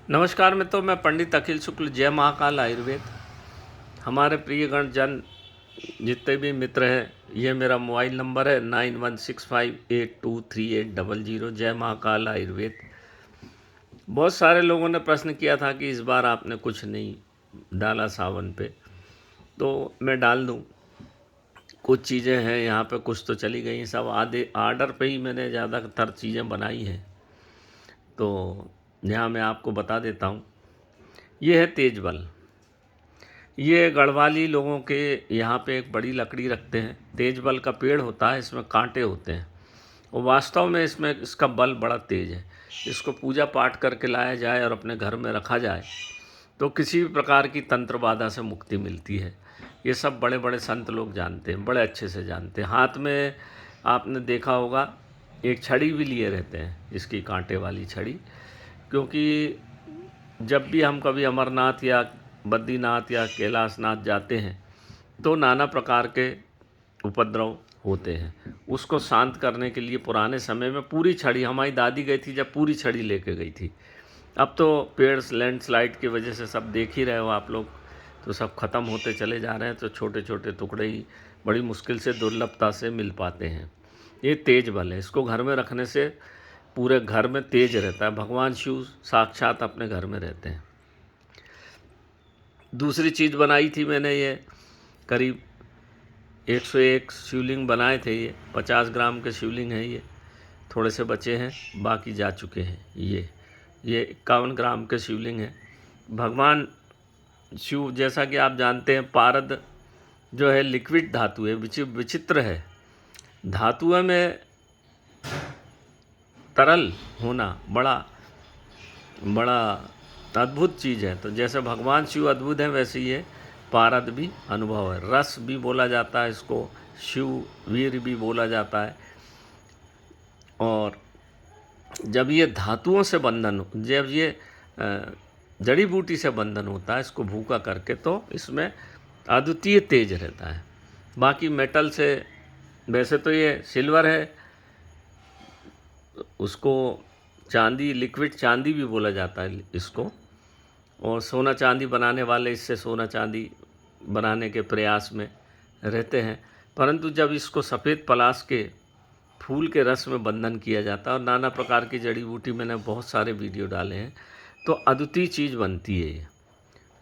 नमस्कार मित्रों, मैं पंडित अखिल शुक्ल, जय महाकाल आयुर्वेद। हमारे प्रियगण जन जितने भी मित्र हैं, ये मेरा मोबाइल नंबर है 9165823800। जय महाकाल आयुर्वेद। बहुत सारे लोगों ने प्रश्न किया था कि इस बार आपने कुछ नहीं डाला सावन पे, तो मैं डाल दूं। कुछ चीज़ें हैं यहाँ पे, कुछ तो चली गई, सब आधे आर्डर पे ही मैंने ज़्यादातर चीज़ें बनाई हैं, तो यहाँ मैं आपको बता देता हूँ। ये है तेजबल। ये गढ़वाली लोगों के यहाँ पे एक बड़ी लकड़ी रखते हैं, तेजबल का पेड़ होता है, इसमें कांटे होते हैं और वास्तव में इसमें इसका बल बड़ा तेज है। इसको पूजा पाठ करके लाया जाए और अपने घर में रखा जाए तो किसी भी प्रकार की तंत्र बाधा से मुक्ति मिलती है। ये सब बड़े बड़े संत लोग जानते हैं, बड़े अच्छे से जानते हैं। हाथ में आपने देखा होगा एक छड़ी भी लिए रहते हैं, इसकी कांटे वाली छड़ी, क्योंकि जब भी हम कभी अमरनाथ या बद्रीनाथ या कैलाशनाथ जाते हैं तो नाना प्रकार के उपद्रव होते हैं। उसको शांत करने के लिए पुराने समय में पूरी छड़ी, हमारी दादी गई थी जब पूरी छड़ी लेके गई थी। अब तो पेड़ लैंडस्लाइड की वजह से सब देख ही रहे हो आप लोग, तो सब ख़त्म होते चले जा रहे हैं, तो छोटे छोटे टुकड़े ही बड़ी मुश्किल से दुर्लभता से मिल पाते हैं। ये तेज बल है, इसको घर में रखने से पूरे घर में तेज रहता है। भगवान शिव साक्षात अपने घर में रहते हैं। दूसरी चीज़ बनाई थी मैंने, ये करीब 101 शिवलिंग बनाए थे। ये 50 ग्राम के शिवलिंग हैं, ये थोड़े से बचे हैं, बाकी जा चुके हैं। ये 51 ग्राम के शिवलिंग हैं। भगवान शिव, जैसा कि आप जानते हैं, पारद जो है लिक्विड धातु है, विचित्र है। धातुओं में तरल होना बड़ा बड़ा अद्भुत चीज़ है। तो जैसे भगवान शिव अद्भुत है, वैसे ये पारद भी अनुभव है। रस भी बोला जाता है इसको, शिव वीर भी बोला जाता है। और जब ये धातुओं से बंधन, जब ये जड़ी बूटी से बंधन होता है इसको भूका करके, तो इसमें अद्वितीय तेज रहता है। बाकी मेटल से, वैसे तो ये सिल्वर है, उसको चांदी, लिक्विड चांदी भी बोला जाता है इसको, और सोना चांदी बनाने वाले इससे सोना चांदी बनाने के प्रयास में रहते हैं। परंतु जब इसको सफ़ेद पलाश के फूल के रस में बंधन किया जाता है, और नाना प्रकार की जड़ी बूटी, मैंने बहुत सारे वीडियो डाले हैं, तो अद्वितीय चीज़ बनती है ये,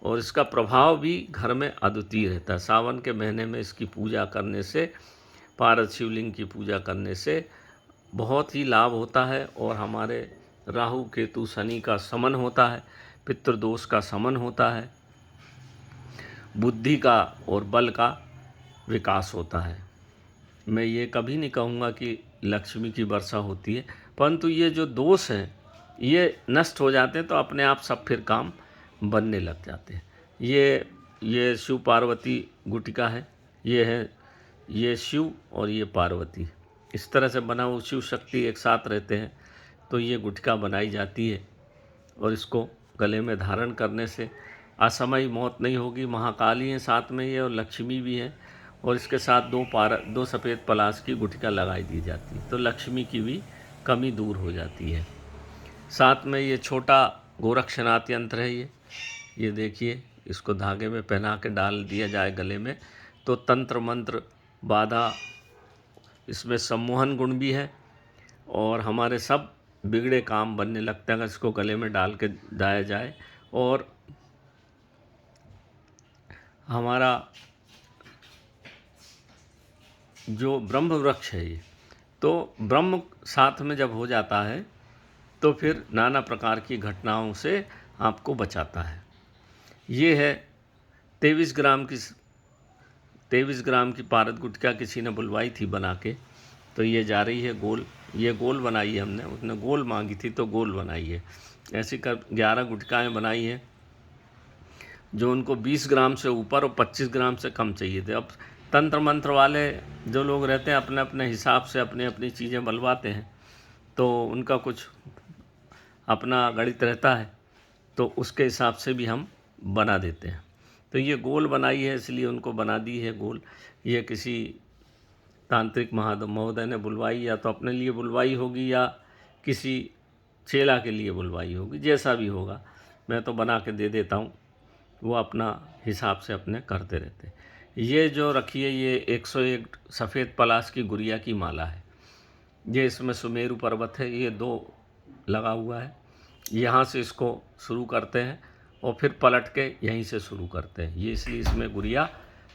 और इसका प्रभाव भी घर में अद्वितीय रहता है। सावन के महीने में इसकी पूजा करने से, पारद शिवलिंग की पूजा करने से बहुत ही लाभ होता है, और हमारे राहु केतु शनि का समन होता है, पितृदोष का समन होता है, बुद्धि का और बल का विकास होता है। मैं ये कभी नहीं कहूँगा कि लक्ष्मी की वर्षा होती है, परंतु ये जो दोष हैं ये नष्ट हो जाते हैं, तो अपने आप सब फिर काम बनने लग जाते हैं। ये शिव पार्वती गुटिका है, ये शिव और ये पार्वती, इस तरह से बना हुआ शिव शक्ति एक साथ रहते हैं, तो ये गुटिका बनाई जाती है। और इसको गले में धारण करने से असमयी मौत नहीं होगी। महाकाली हैं साथ में ये, और लक्ष्मी भी है, और इसके साथ दो सफ़ेद पलाश की गुटिका लगाई दी जाती है, तो लक्ष्मी की भी कमी दूर हो जाती है। साथ में ये छोटा गोरक्षनाथ यंत्र है, ये देखिए, इसको धागे में पहना के डाल दिया जाए गले में, तो तंत्र मंत्र बाधा, इसमें सम्मोहन गुण भी है, और हमारे सब बिगड़े काम बनने लगते हैं अगर इसको गले में डाल के जाया जाए। और हमारा जो ब्रह्म वृक्ष है ये, तो ब्रह्म साथ में जब हो जाता है तो फिर नाना प्रकार की घटनाओं से आपको बचाता है। ये है 23 ग्राम की पारद गुटका किसी ने बुलवाई थी बना के, तो ये जा रही है गोल। ये गोल बनाई है हमने, उसने गोल मांगी थी तो गोल बनाई है। ऐसी कर 11 गुटकाएँ बनाई हैं, जो उनको 20 ग्राम से ऊपर और 25 ग्राम से कम चाहिए थे। अब तंत्र मंत्र वाले जो लोग रहते हैं, अपने अपने हिसाब से अपनी अपनी चीज़ें बलवाते हैं, तो उनका कुछ अपना गणित रहता है, तो उसके हिसाब से भी हम बना देते हैं। तो ये गोल बनाई है, इसलिए उनको बना दी है गोल। ये किसी तांत्रिक महोदय ने बुलवाई, या तो अपने लिए बुलवाई होगी या किसी चेला के लिए बुलवाई होगी, जैसा भी होगा। मैं तो बना के दे देता हूँ, वो अपना हिसाब से अपने करते रहते हैं। ये जो रखी है ये 101 सफ़ेद पलाश की गुड़िया की माला है। ये इसमें सुमेरु पर्वत है, ये 2 लगा हुआ है। यहाँ से इसको शुरू करते हैं और फिर पलट के यहीं से शुरू करते हैं। ये इसलिए इसमें गुड़िया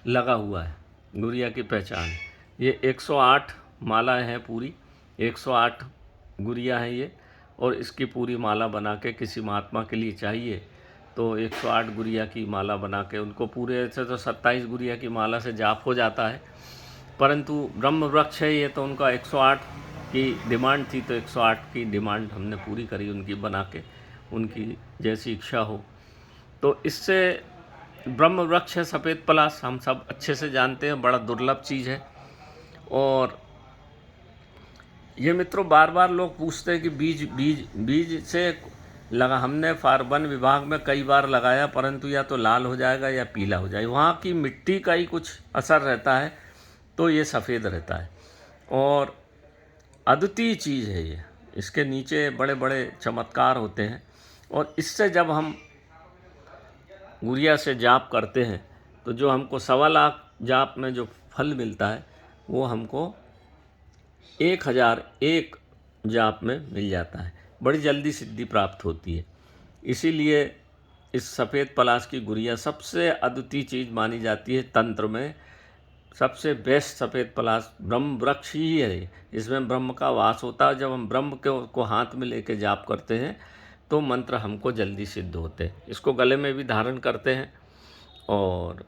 लगा हुआ है, गुड़िया की पहचान। ये 108 मालाएँ हैं पूरी, 108 गुड़िया हैं ये, और इसकी पूरी माला बना के किसी महात्मा के लिए चाहिए तो 108 गुड़िया की माला बना के उनको पूरे से तो 27 गुड़िया की माला से जाप हो जाता है, परंतु ब्रह्म वृक्ष है ये, तो उनका 108 की डिमांड थी, तो 108 की डिमांड हमने पूरी करी उनकी बना के, उनकी जैसी इच्छा हो। तो इससे ब्रह्म वृक्ष है सफ़ेद पलाश, हम सब अच्छे से जानते हैं, बड़ा दुर्लभ चीज़ है। और ये मित्रों बार बार लोग पूछते हैं कि बीज बीज बीज से लगा, हमने वन विभाग में कई बार लगाया, परंतु या तो लाल हो जाएगा या पीला हो जाएगा, वहाँ की मिट्टी का ही कुछ असर रहता है, तो ये सफ़ेद रहता है। और अद्वितीय चीज़ है ये, इसके नीचे बड़े बड़े चमत्कार होते हैं। और इससे जब हम गुड़िया से जाप करते हैं तो जो हमको 1.25 लाख जाप में जो फल मिलता है वो हमको 1001 जाप में मिल जाता है, बड़ी जल्दी सिद्धि प्राप्त होती है। इसीलिए इस सफ़ेद पलाश की गुड़िया सबसे अद्वितीय चीज़ मानी जाती है। तंत्र में सबसे बेस्ट सफ़ेद पलाश ब्रह्म वृक्ष ही है, इसमें ब्रह्म का वास होता है। जब हम ब्रह्म को हाथ में लेके जाप करते हैं तो मंत्र हमको जल्दी सिद्ध होते हैं। इसको गले में भी धारण करते हैं और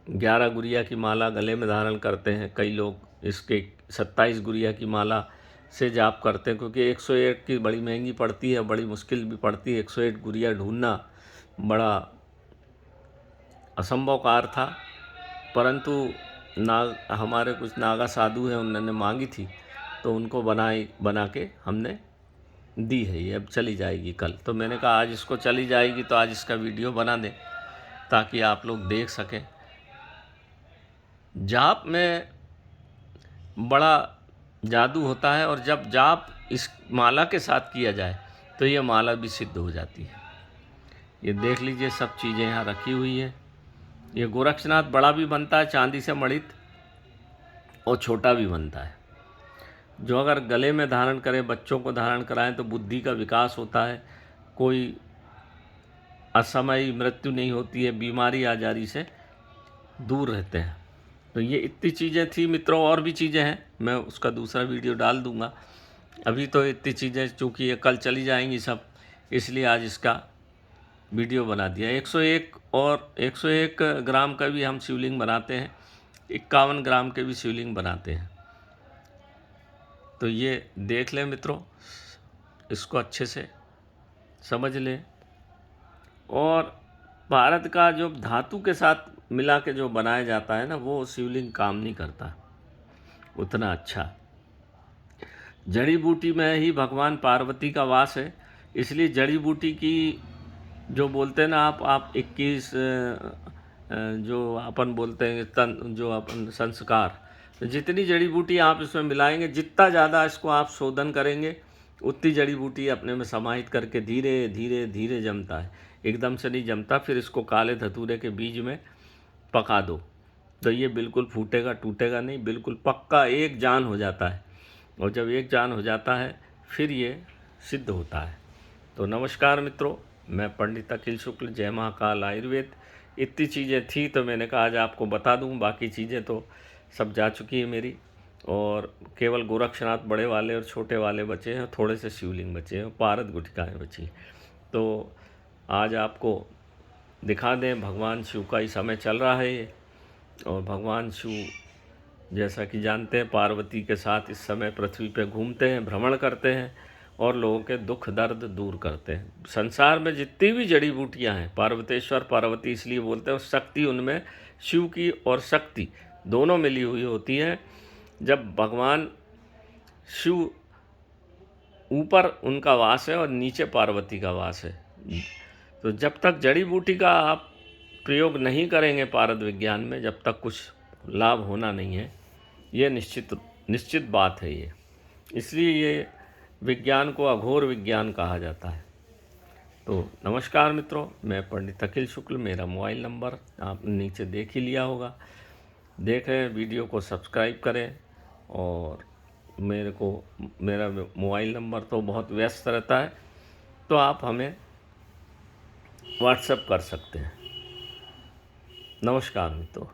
11 गुड़िया की माला गले में धारण करते हैं। कई लोग इसके 27 गुड़िया की माला से जाप करते हैं, क्योंकि 101 की बड़ी महंगी पड़ती है, बड़ी मुश्किल भी पड़ती है। 101 गुड़िया ढूंढना बड़ा असंभव कार्य था, परंतु हमारे कुछ नागा साधु हैं, उन्होंने मांगी थी तो उनको बना के हमने दी है। ये अब चली जाएगी कल, तो मैंने कहा आज इसको चली जाएगी तो आज इसका वीडियो बना दें ताकि आप लोग देख सकें। जाप में बड़ा जादू होता है, और जब जाप इस माला के साथ किया जाए तो ये माला भी सिद्ध हो जाती है। ये देख लीजिए सब चीज़ें यहाँ रखी हुई है। ये गोरक्षनाथ बड़ा भी बनता है चांदी से मणित, और छोटा भी बनता है। जो अगर गले में धारण करें, बच्चों को धारण कराएं तो बुद्धि का विकास होता है, कोई असमयी मृत्यु नहीं होती है, बीमारी आजारी से दूर रहते हैं। तो ये इतनी चीज़ें थी मित्रों, और भी चीज़ें हैं, मैं उसका दूसरा वीडियो डाल दूंगा। अभी तो इतनी चीज़ें चूँकि ये कल चली जाएंगी सब, इसलिए आज इसका वीडियो बना दिया। 101 और 101 ग्राम का भी हम शिवलिंग बनाते हैं, 51 ग्राम के भी शिवलिंग बनाते हैं। तो ये देख लें मित्रों, इसको अच्छे से समझ लें। और भारत का जो धातु के साथ मिला के जो बनाया जाता है ना, वो शिवलिंग काम नहीं करता उतना अच्छा। जड़ी बूटी में ही भगवान पार्वती का वास है, इसलिए जड़ी बूटी की जो बोलते हैं ना आप 21 जो अपन बोलते हैं जो अपन संस्कार, तो जितनी जड़ी बूटी आप इसमें मिलाएंगे, जितना ज़्यादा इसको आप शोधन करेंगे, उतनी जड़ी बूटी अपने में समाहित करके धीरे धीरे धीरे जमता है, एकदम से नहीं जमता। फिर इसको काले धतूरे के बीज में पका दो तो ये बिल्कुल फूटेगा टूटेगा नहीं, बिल्कुल पक्का एक जान हो जाता है। और जब एक जान हो जाता है फिर ये सिद्ध होता है। तो नमस्कार मित्रों, मैं पंडित अखिल शुक्ल, जय महाकाल आयुर्वेद। इतनी चीज़ें थी तो मैंने कहा आज आपको बता दूं, बाकी चीज़ें तो सब जा चुकी है मेरी, और केवल गोरक्षनाथ बड़े वाले और छोटे वाले बचे हैं, थोड़े से शिवलिंग बचे हैं, पारद गुटिकाएँ बची। तो आज आपको दिखा दें, भगवान शिव का ही समय चल रहा है ये, और भगवान शिव जैसा कि जानते हैं पार्वती के साथ इस समय पृथ्वी पे घूमते हैं, भ्रमण करते हैं और लोगों के दुख दर्द दूर करते हैं। संसार में जितनी भी जड़ी बूटियां हैं, पार्वतेश्वर पार्वती इसलिए बोलते हैं, शक्ति उनमें शिव की और शक्ति दोनों मिली हुई होती हैं। जब भगवान शिव ऊपर उनका वास है और नीचे पार्वती का वास है, तो जब तक जड़ी बूटी का आप प्रयोग नहीं करेंगे पारद विज्ञान में, जब तक कुछ लाभ होना नहीं है। ये निश्चित बात है ये, इसलिए ये विज्ञान को अघोर विज्ञान कहा जाता है। तो नमस्कार मित्रों, मैं पंडित अखिल शुक्ल, मेरा मोबाइल नंबर आपने नीचे देख ही लिया होगा। देखें, वीडियो को सब्सक्राइब करें। और मेरा मोबाइल नंबर तो बहुत व्यस्त रहता है, तो आप हमें व्हाट्सएप कर सकते हैं। नमस्कार मित्रों।